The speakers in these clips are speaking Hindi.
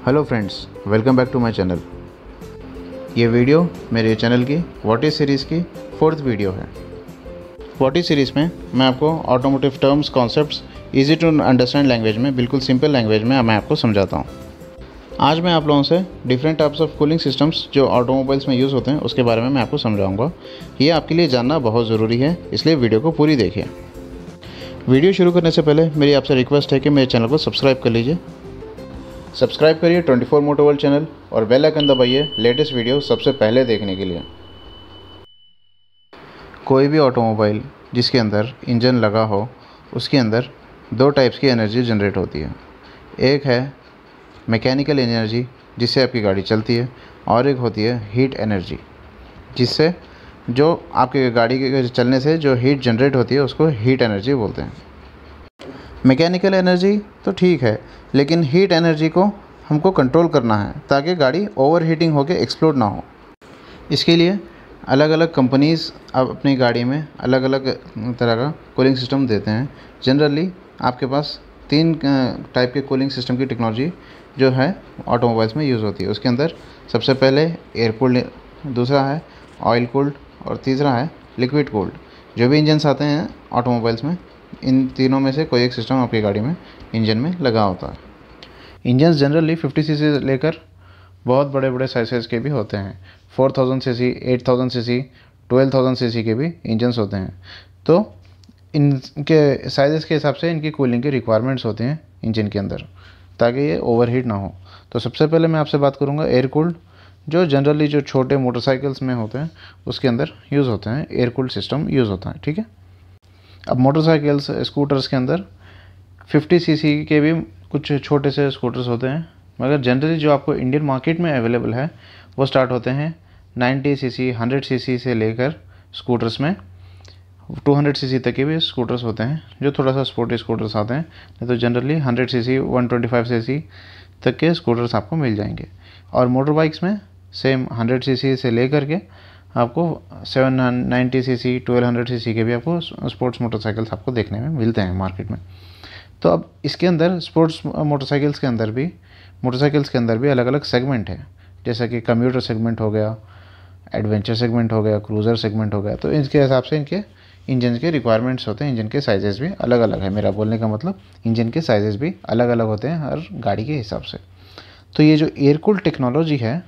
Hello friends, welcome back to my channel. ये वीडियो मेरे चैनल की व्हाट इज़ सीरीज़ की 4th वीडियो है। व्हाट इज़ सीरीज़ में मैं आपको automotive terms, concepts easy to understand language में, बिल्कुल सिंपल लैंग्वेज में मैं आपको समझाता हूँ। आज मैं आप लोगों से different types of cooling systems जो ऑटोमोबाइल्स में यूज़ होते हैं उसके बारे में मैं आपको समझाऊँगा। ये आपके लिए जानना बहुत ज़रूरी है, इसलिए वीडियो को पूरी देखिए। वीडियो शुरू करने से पहले मेरी आपसे रिक्वेस्ट है कि मेरे चैनल को सब्सक्राइब कर लीजिए। सब्सक्राइब करिए 24 मोटो वर्ल्ड चैनल और बेल आइकन दबाइए लेटेस्ट वीडियो सबसे पहले देखने के लिए। कोई भी ऑटोमोबाइल जिसके अंदर इंजन लगा हो, उसके अंदर दो टाइप्स की एनर्जी जनरेट होती है। एक है मैकेनिकल एनर्जी जिससे आपकी गाड़ी चलती है, और एक होती है हीट एनर्जी जिससे जो आपकी गाड़ी के चलने से जो हीट जनरेट होती है उसको हीट एनर्जी बोलते हैं। मैकेनिकल एनर्जी तो ठीक है, लेकिन हीट एनर्जी को हमको कंट्रोल करना है ताकि गाड़ी ओवर हीटिंग होकर एक्सप्लोड ना हो। इसके लिए अलग अलग कंपनीज़ अब अपनी गाड़ी में अलग अलग तरह का कूलिंग सिस्टम देते हैं। जनरली आपके पास 3 टाइप के कूलिंग सिस्टम की टेक्नोलॉजी जो है ऑटोमोबाइल्स में यूज़ होती है। उसके अंदर सबसे पहले एयर कूल्ड, दूसरा है ऑयल कूल्ड और तीसरा है लिक्विड कूल्ड। जो भी इंजन्स आते हैं ऑटोमोबाइल्स में, इन तीनों में से कोई एक सिस्टम आपकी गाड़ी में इंजन में लगा होता है। इंजन्स जनरली 50 सीसी से लेकर बहुत बड़े बड़े साइज़ के भी होते हैं। 4000 सीसी, 8000 सीसी, 12000 सीसी के भी इंजन्स होते हैं। तो इनके साइज़ के हिसाब से इनकी कूलिंग की रिक्वायरमेंट्स होते हैं इंजन के अंदर, ताकि ये ओवरहीट ना हो। तो सबसे पहले मैं आपसे बात करूँगा एयर कूल्ड, जो जनरली जो छोटे मोटरसाइकिल्स में होते हैं उसके अंदर यूज़ होते हैं, एयर कूल्ड सिस्टम यूज़ होता है। ठीक है। अब मोटरसाइकिल्स, स्कूटर्स के अंदर 50 सीसी के भी कुछ छोटे से स्कूटर्स होते हैं, मगर जनरली जो आपको इंडियन मार्केट में अवेलेबल है वो स्टार्ट होते हैं 90 सीसी, 100 सीसी से लेकर स्कूटर्स में 200 सीसी तक के भी स्कूटर्स होते हैं जो थोड़ा सा स्पोर्टी स्कूटर्स आते हैं। नहीं तो जनरली 100 सीसी, 125 सीसी तक के स्कूटर्स आपको मिल जाएंगे। और मोटर बाइक्स में सेम 100 सीसी से लेकर के आपको 790 सीसी, 1200 सीसी के भी आपको स्पोर्ट्स मोटरसाइकिल्स आपको देखने में मिलते हैं मार्केट में। तो अब इसके अंदर स्पोर्ट्स मोटरसाइकिल्स के अंदर भी अलग अलग सेगमेंट है, जैसा कि कम्यूटर सेगमेंट हो गया, एडवेंचर सेगमेंट हो गया, क्रूज़र सेगमेंट हो गया। तो इसके हिसाब से इनके इंजन के रिक्वायरमेंट्स होते हैं, इंजन के साइजेस भी अलग अलग है। मेरा बोलने का मतलब इंजन के साइजेस भी अलग अलग होते हैं हर गाड़ी के हिसाब से। तो ये जो एयर कूल्ड टेक्नोलॉजी है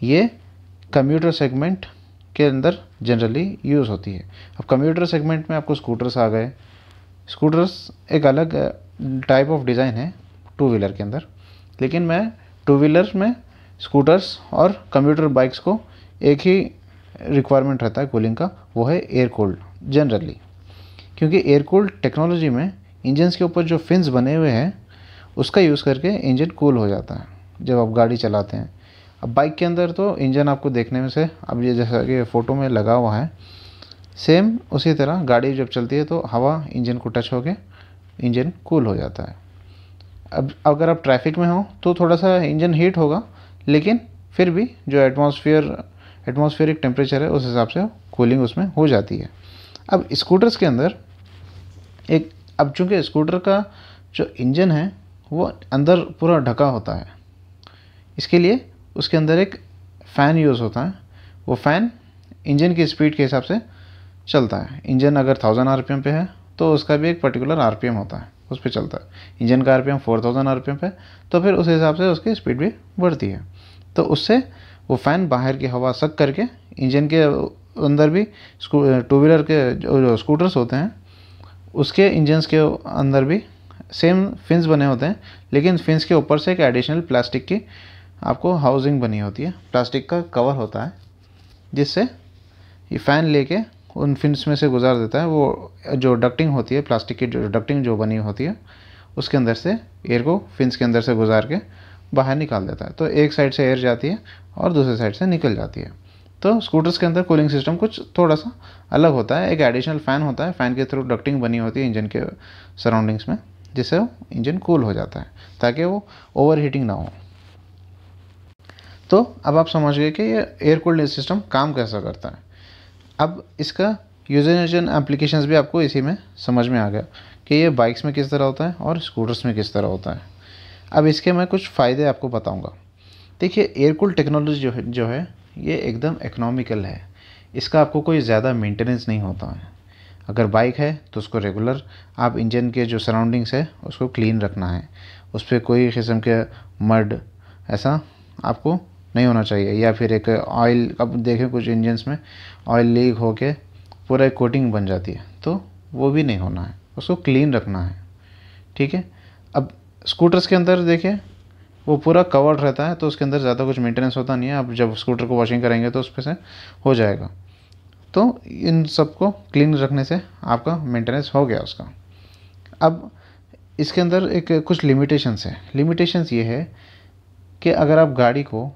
ये कम्यूटर सेगमेंट के अंदर जनरली यूज़ होती है। अब कम्यूटर सेगमेंट में आपको स्कूटर्स आ गए। स्कूटर्स एक अलग टाइप ऑफ डिज़ाइन है टू व्हीलर के अंदर, लेकिन मैं टू व्हीलर में स्कूटर्स और कम्यूटर बाइक्स को एक ही रिक्वायरमेंट रहता है कूलिंग का, वो है एयर कूल्ड जनरली। क्योंकि एयर कूल्ड टेक्नोलॉजी में इंजन्स के ऊपर जो फिन्स बने हुए हैं उसका यूज़ करके इंजन कूल हो जाता है जब आप गाड़ी चलाते हैं। अब बाइक के अंदर तो इंजन आपको देखने में से, अब ये जैसा कि फ़ोटो में लगा हुआ है, सेम उसी तरह गाड़ी जब चलती है तो हवा इंजन को टच होके इंजन कूल हो जाता है। अब अगर आप ट्रैफिक में हो तो थोड़ा सा इंजन हीट होगा, लेकिन फिर भी जो एटमॉस्फेरिक टेम्परेचर है उस हिसाब से कूलिंग उसमें हो जाती है। अब स्कूटर्स के अंदर अब चूँकि स्कूटर का जो इंजन है वो अंदर पूरा ढका होता है, इसके लिए उसके अंदर एक फ़ैन यूज़ होता है। वो फ़ैन इंजन की स्पीड के हिसाब से चलता है। इंजन अगर 1000 आरपीएम पे है तो उसका भी एक पर्टिकुलर आरपीएम होता है, उस पर चलता है। इंजन का आरपीएम 4000 आरपीएम पे, तो फिर उस हिसाब से उसकी स्पीड भी बढ़ती है। तो उससे वो फ़ैन बाहर की हवा सक करके इंजन के अंदर भी टू व्हीलर के जो स्कूटर्स होते हैं उसके इंजन्स के अंदर भी सेम फिन्स बने होते हैं, लेकिन फिन्स के ऊपर से एक एडिशनल प्लास्टिक की आपको हाउसिंग बनी होती है, प्लास्टिक का कवर होता है, जिससे ये फ़ैन लेके उन फिन्स में से गुजार देता है। वो जो डक्टिंग होती है, प्लास्टिक की जो डक्टिंग जो बनी होती है उसके अंदर से एयर को फिन्स के अंदर से गुजार के बाहर निकाल देता है। तो एक साइड से एयर जाती है और दूसरी साइड से निकल जाती है। तो स्कूटर्स के अंदर कूलिंग सिस्टम कुछ थोड़ा सा अलग होता है। एक एडिशनल फ़ैन होता है, फ़ैन के थ्रू डक्टिंग बनी होती है इंजन के सराउंडिंग्स में, जिससे वो इंजन कूल हो जाता है ताकि वो ओवर हीटिंग ना हो। तो अब आप समझ गए कि ये एयर कूल्ड सिस्टम काम कैसा करता है। अब इसका यूजेज एंड एप्लीकेशंस भी आपको इसी में समझ में आ गया कि ये बाइक्स में किस तरह होता है और स्कूटर्स में किस तरह होता है। अब इसके मैं कुछ फ़ायदे आपको बताऊंगा। देखिए, एयर कूल टेक्नोलॉजी जो है ये एकदम इकोनॉमिकल है। इसका आपको कोई ज़्यादा मेंटेनेंस नहीं होता है। अगर बाइक है तो उसको रेगुलर आप इंजन के जो सराउंडिंग्स है उसको क्लीन रखना है। उस पर कोई किस्म के मड ऐसा आपको नहीं होना चाहिए, या फिर एक ऑयल, अब देखें कुछ इंजन्स में ऑयल लीक होके पूरा एक कोटिंग बन जाती है, तो वो भी नहीं होना है, उसको क्लीन रखना है। ठीक है। अब स्कूटर्स के अंदर देखें वो पूरा कवर्ड रहता है, तो उसके अंदर ज़्यादा कुछ मेंटेनेंस होता नहीं है। आप जब स्कूटर को वॉशिंग करेंगे तो उस पर से हो जाएगा। तो इन सबको क्लीन रखने से आपका मेंटेनेंस हो गया उसका। अब इसके अंदर एक कुछ लिमिटेशंस है। लिमिटेशंस ये है कि अगर आप गाड़ी को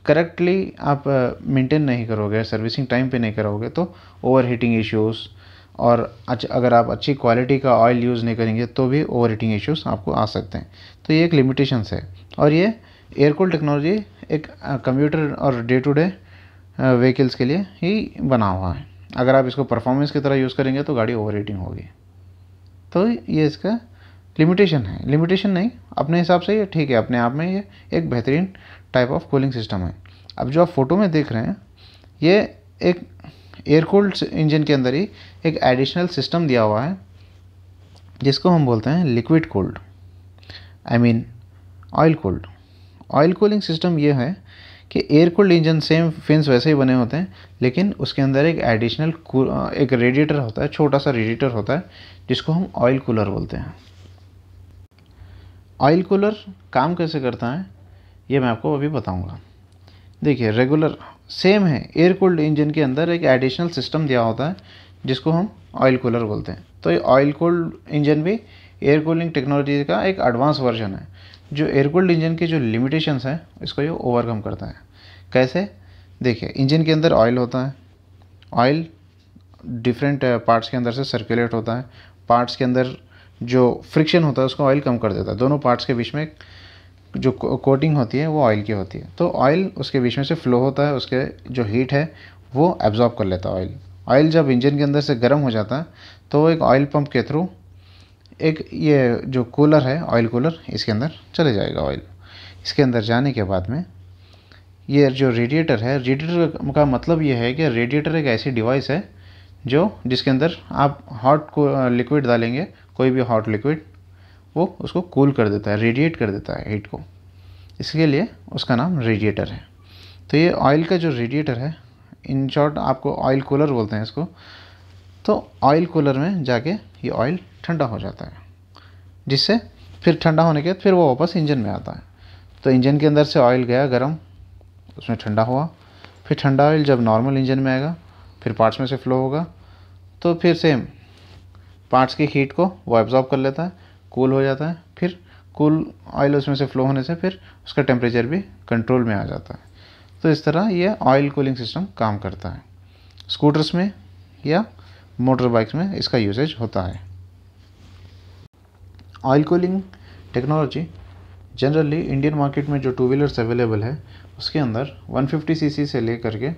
करेक्टली आप मेंटेन नहीं करोगे, सर्विसिंग टाइम पे नहीं करोगे, तो ओवर हीटिंग इश्यूज़, और अगर आप अच्छी क्वालिटी का ऑयल यूज़ नहीं करेंगे तो भी ओवर हीटिंग इश्यूज़ आपको आ सकते हैं। तो ये एक लिमिटेशंस है। और ये एयर कूल्ड टेक्नोलॉजी एक कंप्यूटर और डे टू डे व्हीकल्स के लिए ही बना हुआ है। अगर आप इसको परफॉर्मेंस की तरह यूज़ करेंगे तो गाड़ी ओवर हीटिंग होगी। तो ये इसका लिमिटेशन है। लिमिटेशन नहीं, अपने हिसाब से ये ठीक है, अपने आप में ये एक बेहतरीन टाइप ऑफ कूलिंग सिस्टम है। अब जो आप फोटो में देख रहे हैं ये एक एयर कूल्ड इंजन के अंदर ही एक एडिशनल सिस्टम दिया हुआ है जिसको हम बोलते हैं liquid cooled, I mean oil cooled. Oil cooling system ये है कि air cooled engine same fins वैसे ही बने होते हैं, लेकिन उसके अंदर एक एडिशनल एक रेडिएटर होता है, छोटा सा रेडिएटर होता है जिसको हम ऑयल कूलर बोलते हैं। ऑयल कूलर काम कैसे करता है ये मैं आपको अभी बताऊंगा। देखिए, रेगुलर सेम है, एयर कूल्ड इंजन के अंदर एक एडिशनल सिस्टम दिया होता है जिसको हम ऑयल कूलर बोलते हैं। तो ये ऑयल कूल्ड इंजन भी एयर कूलिंग टेक्नोलॉजी का एक एडवांस वर्जन है, जो एयर कूल्ड इंजन की जो लिमिटेशंस हैं इसको ये ओवरकम करता है। कैसे? देखिए, इंजन के अंदर ऑयल होता है। ऑयल डिफरेंट पार्ट्स के अंदर से सर्कुलेट होता है। पार्ट्स के अंदर जो फ्रिक्शन होता है उसको ऑयल कम कर देता है। दोनों पार्ट्स के बीच में जो कोटिंग होती है वो ऑयल की होती है, तो ऑयल उसके बीच में से फ्लो होता है, उसके जो हीट है वो एब्जॉर्ब कर लेता है ऑयल। ऑयल जब इंजन के अंदर से गर्म हो जाता है तो वो एक ऑयल पंप के थ्रू एक ये जो कूलर है, ऑयल कूलर, इसके अंदर चले जाएगा ऑयल। इसके अंदर जाने के बाद में ये जो रेडिएटर है, रेडिएटर का मतलब ये है कि रेडिएटर एक ऐसी डिवाइस है जो जिसके अंदर आप हॉट लिक्विड डालेंगे, कोई भी हॉट लिक्विड, वो उसको कूल कर देता है, रेडिएट कर देता है हीट को। इसके लिए उसका नाम रेडिएटर है। तो ये ऑयल का जो रेडिएटर है, इन शॉर्ट आपको ऑयल कूलर बोलते हैं इसको। तो ऑयल कूलर में जाके ये ऑयल ठंडा हो जाता है, जिससे फिर ठंडा होने के बाद फिर वो वापस इंजन में आता है। तो इंजन के अंदर से ऑयल गया गर्म, उसमें ठंडा हुआ, फिर ठंडा ऑयल जब नॉर्मल इंजन में आएगा फिर पार्ट्स में से फ्लो होगा, तो फिर सेम पार्ट्स की हीट को वो एब्जॉर्ब कर लेता है, कूल हो जाता है, फिर कूल ऑयल उसमें से फ्लो होने से फिर उसका टेम्परेचर भी कंट्रोल में आ जाता है। तो इस तरह ये ऑयल कूलिंग सिस्टम काम करता है। स्कूटर्स में या मोटर बाइक्स में इसका यूसेज होता है। Oil cooling technology generally Indian market में जो टू व्हीलर्स अवेलेबल है उसके अंदर 150 सीसी से लेकर के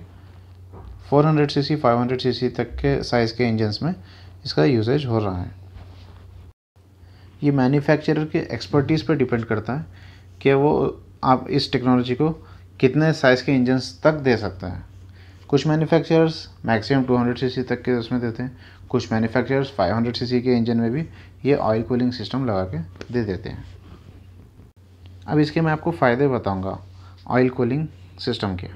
400 सीसी 500 सीसी तक के साइज़ के इंजन्स में इसका यूसेज हो रहा है। ये मैन्युफैक्चरर के एक्सपर्टीज़ पर डिपेंड करता है कि वो आप इस टेक्नोलॉजी को कितने साइज़ के इंजन्स तक दे सकता है। कुछ मैन्युफैक्चरर्स मैक्सिमम 200 सीसी तक के उसमें देते हैं, कुछ मैन्युफैक्चरर्स 500 सीसी के इंजन में भी ये ऑयल कूलिंग सिस्टम लगा के दे देते हैं। अब इसके मैं आपको फ़ायदे बताऊंगा ऑयल कूलिंग सिस्टम के।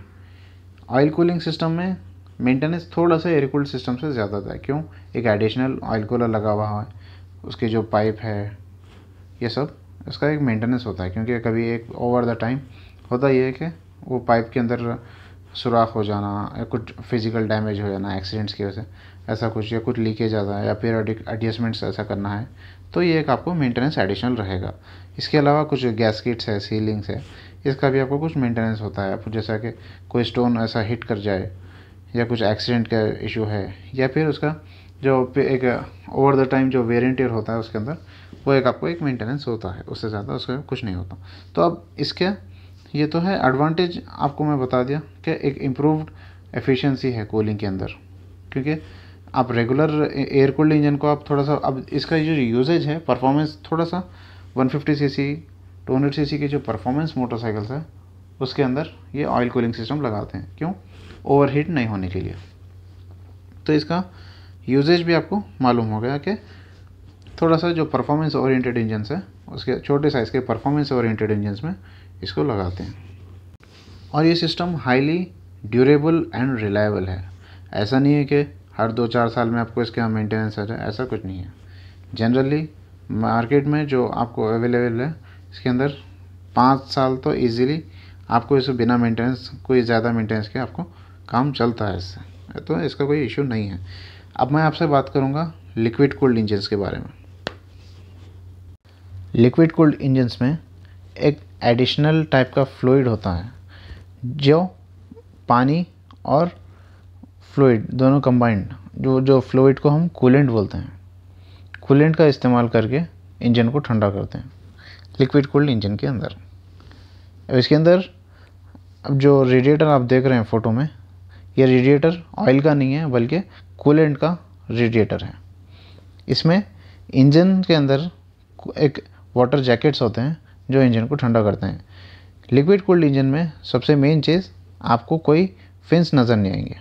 ऑयल कूलिंग सिस्टम में मेंटेनेंस थोड़ा सा एयर कूल्ड सिस्टम से ज़्यादा था। क्यों? एक एडिशनल ऑयल कूलर लगा हुआ है, उसके जो पाइप है ये सब, उसका एक मेंटेनेंस होता है। क्योंकि कभी एक ओवर द टाइम होता ये है कि वो पाइप के अंदर सुराख हो जाना या कुछ फिज़िकल डैमेज हो जाना एक्सीडेंट्स की वजह से, ऐसा कुछ, या कुछ लीकेज आता है या पीरियडिक एडजस्टमेंट्स ऐसा करना है, तो ये एक आपको मेंटेनेंस एडिशनल रहेगा। इसके अलावा कुछ गैस्केट्स है, सीलिंग्स है, इसका भी आपको कुछ मेंटेनेंस होता है। आप जैसा कि कोई स्टोन ऐसा हिट कर जाए या कुछ एक्सीडेंट का इशू है, या फिर उसका जो एक ओवर द टाइम जो वेयर एंड टियर होता है उसके अंदर, वो एक आपको एक मेंटेनेंस होता है, उससे ज़्यादा उसका कुछ नहीं होता। तो अब इसके ये तो है एडवांटेज, आपको मैं बता दिया कि एक इम्प्रूव्ड एफिशिएंसी है कूलिंग के अंदर। क्योंकि आप रेगुलर एयर कूल्ड इंजन को आप थोड़ा सा, अब इसका जो यूजेज है, परफॉर्मेंस थोड़ा सा 150 सीसी 200 सीसी की जो परफॉर्मेंस मोटरसाइकिल्स है उसके अंदर ये ऑयल कूलिंग सिस्टम लगाते हैं। क्यों? ओवरहीट नहीं होने के लिए। तो इसका यूजेज भी आपको मालूम हो गया कि थोड़ा सा जो परफॉर्मेंस ओरिएंटेड इंजन्स है उसके छोटे साइज़ के परफॉर्मेंस ओरिएंटेड इंजन्स में इसको लगाते हैं। और ये system highly durable and reliable है। ऐसा नहीं है कि हर 2-4 साल में आपको इसका मेंटेनेंस आ जाए, ऐसा कुछ नहीं है। जनरली मार्केट में जो आपको अवेलेबल है इसके अंदर 5 साल तो इजीली आपको इसे बिना मेंटेनेंस, कोई ज़्यादा मेंटेनेंस के आपको काम चलता है इससे, तो इसका कोई इशू नहीं है। अब मैं आपसे बात करूँगा लिक्विड कूल्ड इंजन्स के बारे में। लिक्विड कूल्ड इंजन्स में एक एडिशनल टाइप का फ्लूइड होता है जो पानी और फ्लूइड दोनों कंबाइंड, जो फ्लूइड को हम कूलेंट बोलते हैं, कूलेंट का इस्तेमाल करके इंजन को ठंडा करते हैं लिक्विड कूल्ड इंजन के अंदर। अब इसके अंदर अब जो रेडिएटर आप देख रहे हैं फ़ोटो में, ये रेडिएटर ऑयल का नहीं है बल्कि कूलेंट का रेडिएटर है। इसमें इंजन के अंदर एक वाटर जैकेट्स होते हैं जो इंजन को ठंडा करते हैं। लिक्विड कूल्ड इंजन में सबसे मेन चीज़, आपको कोई फिन्स नज़र नहीं आएंगे।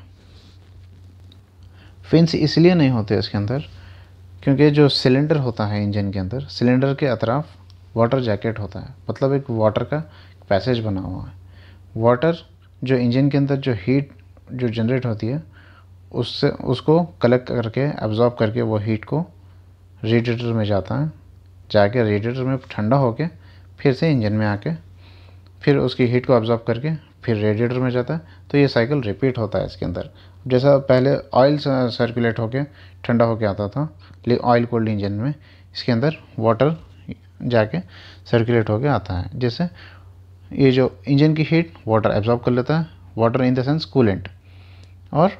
फिन्स इसलिए नहीं होते इसके अंदर क्योंकि जो सिलेंडर होता है इंजन के अंदर, सिलेंडर के अतराफ वाटर जैकेट होता है, मतलब एक वाटर का पैसेज बना हुआ है। वाटर जो इंजन के अंदर जो हीट जो जनरेट होती है उससे उसको कलेक्ट करके एब्जॉर्ब करके वो हीट को रेडिएटर में जाता है, जाके रेडिएटर में ठंडा होके फिर से इंजन में आके फिर उसकी हीट को एब्जॉर्ब करके फिर रेडिएटर में जाता है। तो ये साइकिल रिपीट होता है इसके अंदर। जैसा पहले ऑयल सर्कुलेट होके ठंडा होके आता था ऑयल कूल्ड इंजन में, इसके अंदर वाटर जाके सर्कुलेट होके आता है, जैसे ये जो इंजन की हीट वाटर एब्जॉर्ब कर लेता है, water in the sense coolant, और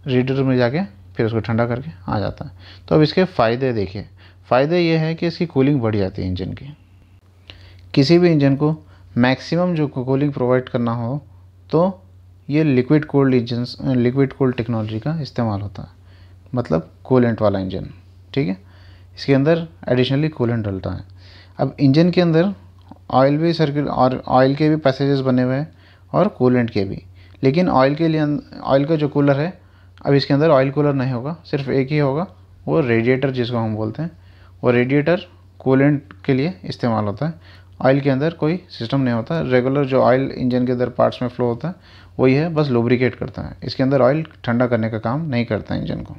रेडिएटर में जाके फिर उसको ठंडा करके आ जाता है। तो अब इसके फ़ायदे देखिए। फ़ायदे ये है कि इसकी कूलिंग बढ़ जाती है इंजन की। किसी भी इंजन को मैक्सिमम जो कूलिंग प्रोवाइड करना हो तो ये लिक्विड कूल्ड टेक्नोलॉजी का इस्तेमाल होता है, मतलब कूलेंट वाला इंजन। ठीक है, इसके अंदर एडिशनली कूलेंट डलता है। अब इंजन के अंदर ऑयल भी सर्कुलर और ऑयल के भी पैसेजेस बने हुए हैं और कूलेंट के भी, लेकिन ऑयल के लिए ऑयल का जो कूलर है, अब इसके अंदर ऑयल कूलर नहीं होगा, सिर्फ एक ही होगा, वो रेडिएटर जिसको हम बोलते हैं। वो रेडिएटर कूलेंट के लिए इस्तेमाल होता है। ऑयल के अंदर कोई सिस्टम नहीं होता। रेगुलर जो ऑयल इंजन के अंदर पार्ट्स में फ्लो होता है वही है, बस लुब्रिकेट करता है। इसके अंदर ऑयल ठंडा करने का काम नहीं करता इंजन को।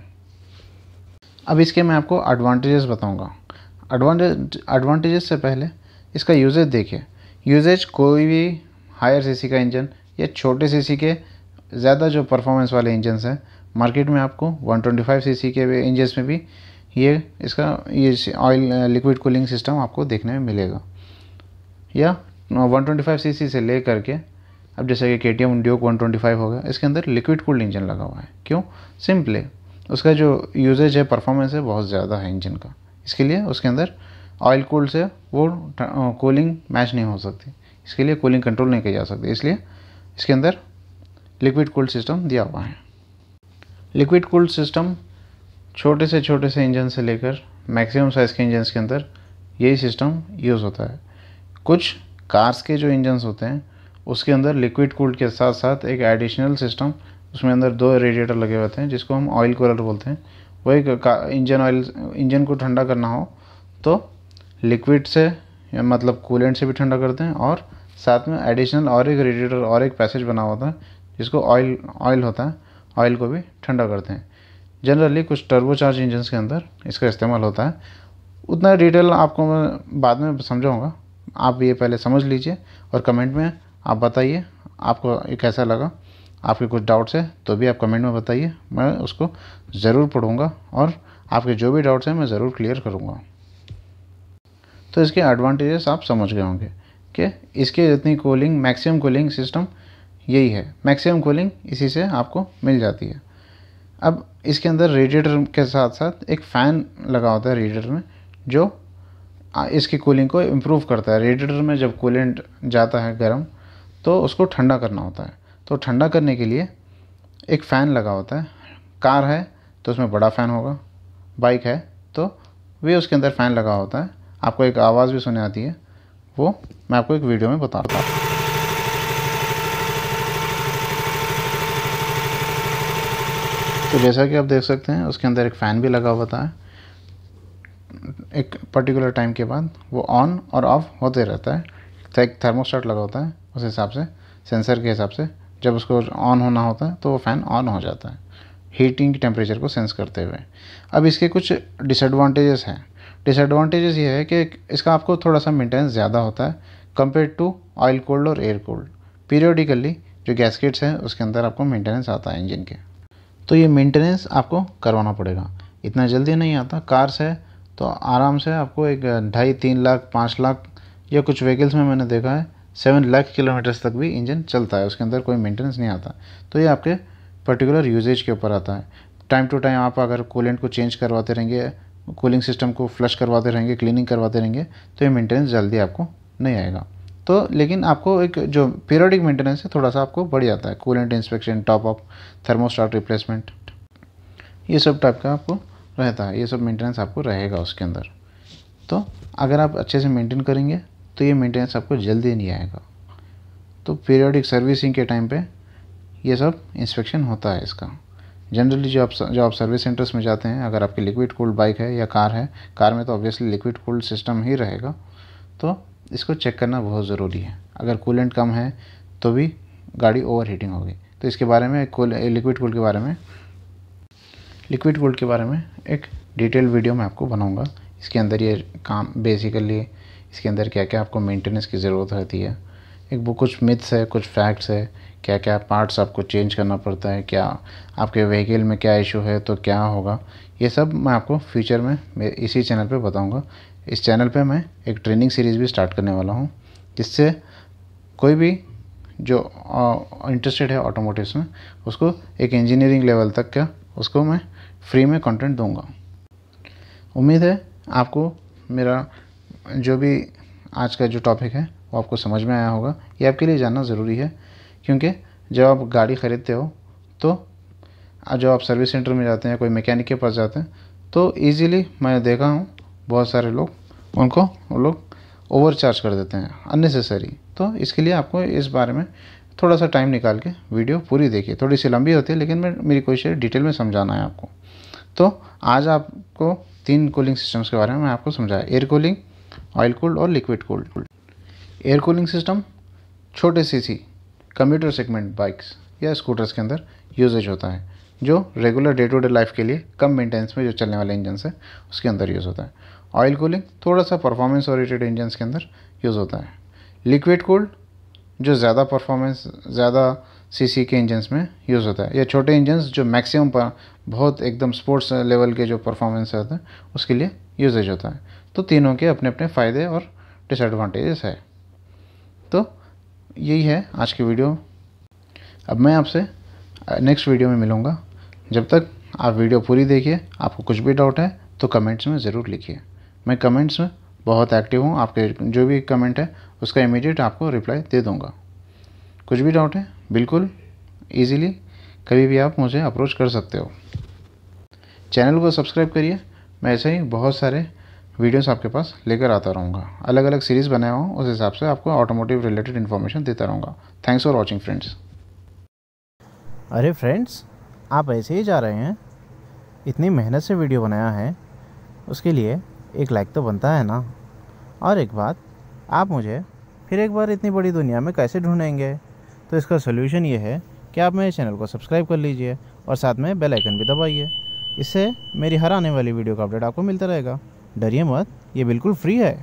अब इसके मैं आपको एडवांटेजेस बताऊंगा। एडवांटेजेस से पहले इसका यूजेज देखिए। यूजेज कोई भी हायर सीसी का इंजन या छोटे सीसी के ज़्यादा जो परफॉर्मेंस वाले इंजन्स हैं मार्केट में आपको 125 सीसी के इंजन्स में भी ये ऑयल लिक्विड कूलिंग सिस्टम आपको देखने में मिलेगा। या 125 सीसी से ले करके अब जैसे कि KTM ड्यूक 125 हो गया, इसके अंदर लिक्विड कूल्ड इंजन लगा हुआ है। क्यों? सिंपली उसका जो यूजेज है, परफॉर्मेंस है, बहुत ज़्यादा है इंजन का। इसके लिए उसके अंदर ऑयल कूल्ड से वो कूलिंग मैच नहीं हो सकती, इसके लिए कूलिंग कंट्रोल नहीं की जा सकती, इसलिए इसके अंदर लिक्विड कूल्ड सिस्टम दिया हुआ है। लिक्विड कूल्ड सिस्टम छोटे से इंजन से लेकर मैक्सिमम साइज़ के इंजन्स के अंदर यही सिस्टम यूज़ होता है। कुछ कार्स के जो इंजन्स होते हैं उसके अंदर लिक्विड कूल्ड के साथ साथ एक एडिशनल सिस्टम, उसमें अंदर 2 रेडिएटर लगे होते हैं जिसको हम ऑयल कूलर बोलते हैं। वो एक इंजन को ठंडा करना हो तो लिक्विड से या मतलब कूलेंट से भी ठंडा करते हैं, और साथ में एडिशनल और एक रेडिएटर और एक पैसेज बना होता है जिसको ऑयल होता है, ऑयल को भी ठंडा करते हैं। जनरली कुछ टर्बोचार्ज इंजन्स के अंदर इसका इस्तेमाल होता है। उतना डिटेल आपको मैं बाद में समझाऊंगा, आप ये पहले समझ लीजिए और कमेंट में आप बताइए आपको ये कैसा लगा। आपके कुछ डाउट्स है तो भी आप कमेंट में बताइए, मैं उसको ज़रूर पढ़ूंगा और आपके जो भी डाउट्स हैं मैं ज़रूर क्लियर करूंगा। तो इसके एडवांटेजेस आप समझ गए होंगे कि इसके जितनी कूलिंग, मैक्सिमम कूलिंग सिस्टम यही है। मैक्सिमम कूलिंग इसी से आपको मिल जाती है। अब इसके अंदर रेडिएटर के साथ साथ एक फ़ैन लगा होता है रेडिएटर में, जो इसकी कूलिंग को इम्प्रूव करता है। रेडिएटर में जब कूलेंट जाता है गर्म तो उसको ठंडा करना होता है, तो ठंडा करने के लिए एक फ़ैन लगा होता है। कार है तो उसमें बड़ा फ़ैन होगा, बाइक है तो भी उसके अंदर फ़ैन लगा होता है। आपको एक आवाज़ भी सुने आती है, वो मैं आपको एक वीडियो में बताता हूँ। तो जैसा कि आप देख सकते हैं उसके अंदर एक फ़ैन भी लगा होता है। एक पर्टिकुलर टाइम के बाद वो ऑन और ऑफ होते रहता है। तो एक थर्मोस्टेट लगा होता है, उस हिसाब से सेंसर के हिसाब से जब उसको ऑन होना होता है तो वो फ़ैन ऑन हो जाता है, हीटिंग की टेम्परेचर को सेंस करते हुए। अब इसके कुछ डिसएडवांटेजेस हैं। डिसएडवांटेजेस ये है कि इसका आपको थोड़ा सा मेंटेनेंस ज़्यादा होता है कंपेयर टू ऑयल कूल्ड और एयर कूल्ड। पीरियोडिकली जो गैस्केट्स हैं उसके अंदर आपको मेंटेनेंस आता है इंजन के, तो ये मेंटेनेंस आपको करवाना पड़ेगा। इतना जल्दी नहीं आता। कार्स है तो आराम से आपको एक 2.5-3 लाख 5 लाख या कुछ व्हीकल्स में मैंने देखा है 7 लाख किलोमीटर्स तक भी इंजन चलता है, उसके अंदर कोई मेंटेनेंस नहीं आता। तो ये आपके पर्टिकुलर यूजेज के ऊपर आता है। टाइम टू टाइम आप अगर कूलेंट को चेंज करवाते रहेंगे, कूलिंग सिस्टम को फ्लश करवाते रहेंगे, क्लीनिंग करवाते रहेंगे, तो ये मेंटेनेंस जल्दी आपको नहीं आएगा। तो लेकिन आपको एक जो पीरियोडिक मेंटेनेंस है थोड़ा सा आपको बढ़ जाता है। Coolant inspection, top up, thermostat replacement, ये सब टाइप का आपको रहता है। ये सब मेंटेनेंस आपको रहेगा उसके अंदर। तो अगर आप अच्छे से मेंटेन करेंगे तो ये मेंटेनेंस आपको जल्दी नहीं आएगा। तो पीरियोडिक सर्विसिंग के टाइम पे ये सब इंस्पेक्शन होता है इसका। जनरली जो आप सर्विस सेंटर्स में जाते हैं, अगर आपकी लिक्विड कूल्ड बाइक है या कार है, कार में तो ऑब्वियसली लिक्विड कूल्ड सिस्टम ही रहेगा, तो इसको चेक करना बहुत ज़रूरी है। अगर कूलेंट कम है तो भी गाड़ी ओवर हीटिंग होगी। तो इसके बारे में लिक्विड कूल्ड के बारे में एक डिटेल वीडियो मैं आपको बनाऊंगा। इसके अंदर ये काम बेसिकली इसके अंदर क्या क्या आपको मेंटेनेंस की ज़रूरत रहती है, एक वो कुछ मिथ्स है, कुछ फैक्ट्स है, क्या क्या पार्ट्स आपको चेंज करना पड़ता है, क्या आपके व्हीकल में क्या इशू है तो क्या होगा, ये सब मैं आपको फ्यूचर में इसी चैनल पे बताऊंगा। इस चैनल पे मैं एक ट्रेनिंग सीरीज़ भी स्टार्ट करने वाला हूँ, जिससे कोई भी जो इंटरेस्टेड है ऑटोमोटिव्स में, उसको एक इंजीनियरिंग लेवल तक का उसको मैं फ्री में कंटेंट दूंगा। उम्मीद है आपको मेरा जो भी आज का जो टॉपिक है वो आपको समझ में आया होगा। ये आपके लिए जानना ज़रूरी है, क्योंकि जब आप गाड़ी ख़रीदते हो तो जब आप सर्विस सेंटर में जाते हैं, कोई मैकेनिक के पास जाते हैं, तो इजीली मैं देखा हूँ बहुत सारे लोग वो लोग ओवर चार्ज कर देते हैं अननेसेसरी। तो इसके लिए आपको इस बारे में थोड़ा सा टाइम निकाल के वीडियो पूरी देखिए। थोड़ी सी लंबी होती है लेकिन मेरी कोशिश है डिटेल में समझाना है आपको। तो आज आपको 3 कूलिंग सिस्टम्स के बारे में मैं आपको समझाया, एयर कूलिंग, ऑयल कूल्ड और liquid cooled. Air cooling system छोटे सीसी कंप्यूटर सेगमेंट बाइक्स या स्कूटर्स के अंदर यूजेज होता है, जो regular day to day life के लिए कम मेंटेनेंस में जो चलने वाले इंजन है उसके अंदर यूज़ होता है। ऑयल कूलिंग थोड़ा सा परफॉर्मेंस ओरिएंटेड इंजन्स के अंदर यूज़ होता है। लिक्विड कूल्ड जो ज़्यादा परफॉर्मेंस, ज़्यादा सीसी के इंजन्स में यूज़ होता है, या छोटे इंजन्स जो मैक्सिमम बहुत एकदम स्पोर्ट्स लेवल के जो परफॉर्मेंस होता है उसके लिए यूजेज होता है। तो तीनों के अपने अपने फ़ायदे और डिसएडवांटेजेस है। तो यही है आज की वीडियो। अब मैं आपसे नेक्स्ट वीडियो में मिलूँगा। जब तक आप वीडियो पूरी देखिए। आपको कुछ भी डाउट है तो कमेंट्स में ज़रूर लिखिए। मैं कमेंट्स में बहुत एक्टिव हूँ, आपके जो भी कमेंट है उसका इमीडिएट आपको रिप्लाई दे दूँगा। कुछ भी डाउट है बिल्कुल ईज़िली कभी भी आप मुझे अप्रोच कर सकते हो। चैनल को सब्सक्राइब करिए। मैं ऐसे ही बहुत सारे वीडियोस आपके पास लेकर आता रहूँगा। अलग अलग सीरीज़ बनाया हूँ, उस हिसाब से आपको ऑटोमोटिव रिलेटेड इन्फॉर्मेशन देता रहूँगा। Thanks for watching friends. अरे फ्रेंड्स, आप ऐसे ही जा रहे हैं? इतनी मेहनत से वीडियो बनाया है, उसके लिए एक लाइक तो बनता है ना। और एक बात, आप मुझे फिर एक बार इतनी बड़ी दुनिया में कैसे ढूंढेंगे? तो इसका सोल्यूशन ये है कि आप मेरे चैनल को सब्सक्राइब कर लीजिए और साथ में बेल आइकन भी दबाइए। इससे मेरी हर आने वाली वीडियो का अपडेट आपको मिलता रहेगा। डरिए मत, ये बिल्कुल फ्री है।